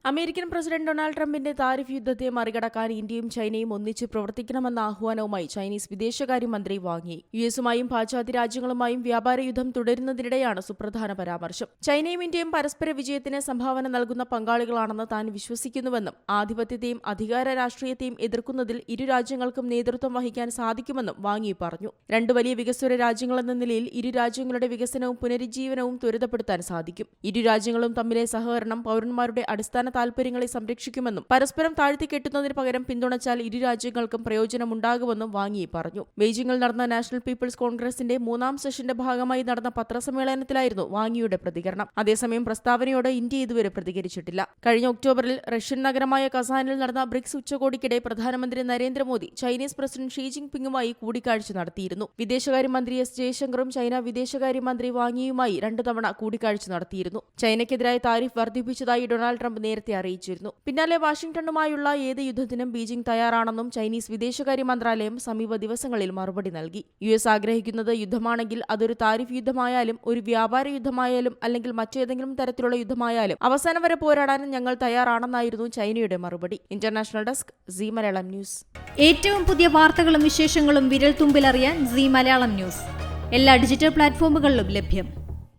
American president Donald ട്രംപിന്റെ tariff യുദ്ധത്തെ മറികടക്കാൻ ഇന്ത്യയും ചൈനയും ഒന്നിച്ച് പ്രവർത്തിക്കണമെന്ന ആഹ്വാനവുമായി ചൈനീസ് വിദേശകാര്യമന്ത്രി വാങ് യി. യുഎസുമായും പാശ്ചാത്യ രാജ്യങ്ങളുമായും വ്യാപാര യുദ്ധം തുടരുന്നതിനിടെയാണ് സുപ്രധാന പരാമർശം. ചൈനയും ഇന്ത്യയും പരസ്പര വിജയത്തിന് സംഭാവന നൽകുന്ന പങ്കാളികളാണെന്ന് താൻ വിശ്വസിക്കുന്നുവെന്നും ആധിപത്യത്തെയും അധികാര രാഷ്ട്രീയത്തെയും എതിർക്കുന്നതിൽ ഇരു രാജ്യങ്ങൾക്കും നേതൃത്വം വഹിക്കാൻ സാധിക്കുമെന്നും വാങ് യി പറഞ്ഞു. രണ്ട് വലിയ വികസ്വര രാജ്യങ്ങളെന്ന നിലയിൽ ഇരു രാജ്യങ്ങളുടെ വികസനവും പുനരുജ്ജീവനവും ത്വരിതപ്പെടുത്താൻ സാധിക്കും. ഇരു രാജ്യങ്ങളും തമ്മിലെ സഹകരണം പൗരന്മാരുടെ അടിസ്ഥാന താൽപര്യങ്ങളെ സംരക്ഷിക്കുമെന്നും പരസ്പരം താഴ്ത്തിക്കെട്ടുന്നതിന് പകരം പിന്തുണച്ചാൽ ഇരു രാജ്യങ്ങൾക്കും പ്രയോജനമുണ്ടാകുമെന്നും വാങ് യി പറഞ്ഞു. ബെയ്ജിംഗിൽ നടന്ന നാഷണൽ പീപ്പിൾസ് കോൺഗ്രസിന്റെ 3ാം സെഷന്റെ ഭാഗമായി നടന്ന പത്രസമ്മേളനത്തിലായിരുന്നു വാങ് യിയുടെ പ്രതികരണം. അതേസമയം പ്രസ്താവനയോട് ഇന്ത്യ ഇതുവരെ പ്രതികരിച്ചിട്ടില്ല. കഴിഞ്ഞ ഒക്ടോബറിൽ റഷ്യൻ നഗരമായ കസാനിൽ നടന്ന ബ്രിക്സ് ഉച്ചകോടിക്കിടെ പ്രധാനമന്ത്രി നരേന്ദ്രമോദി ചൈനീസ് പ്രസിഡന്റ് ഷീ ജിൻപിങ്ങുമായി കൂടിക്കാഴ്ച നടത്തിയിരുന്നു. വിദേശകാര്യമന്ത്രി എസ് ജയശങ്കറും ചൈന വിദേശകാര്യമന്ത്രി വാങ് യിയുമായി 2 തവണ കൂടിക്കാഴ്ച നടത്തിയിരുന്നു. ചൈനയ്ക്കെതിരായ താരിഫ് വർദ്ധിപ്പിച്ചതായി ഡൊണാൾഡ് ട്രംപ് നേരത്തെ അറിയിച്ചിരുന്നു. പിന്നാലെ വാഷിംഗ്ടണുമായുള്ള ഏത് യുദ്ധത്തിനും ബീജിംഗ് തയ്യാറാണെന്നും ചൈനീസ് വിദേശകാര്യ മന്ത്രാലയം സമീപ ദിവസങ്ങളിൽ മറുപടി നൽകി. യുഎസ് ആഗ്രഹിക്കുന്നത് യുദ്ധമാണെങ്കിൽ അതൊരു താരിഫ് യുദ്ധമായാലും ഒരു വ്യാപാര യുദ്ധമായാലും അല്ലെങ്കിൽ മറ്റേതെങ്കിലും തരത്തിലുള്ള യുദ്ധമായാലും അവസാനം വരെ പോരാടാനും ഞങ്ങൾ തയ്യാറാണെന്നായിരുന്നു ചൈനയുടെ മറുപടി. International desk Zee Malayalam news. ഏറ്റവും പുതിയ വാർത്തകളും വിശേഷങ്ങളും വിരൽ തുമ്പിലറിയാൻ സീ മലയാളം ന്യൂസ് എല്ലാ ഡിജിറ്റൽ പ്ലാറ്റ്ഫോമുകളിലും ലഭ്യം.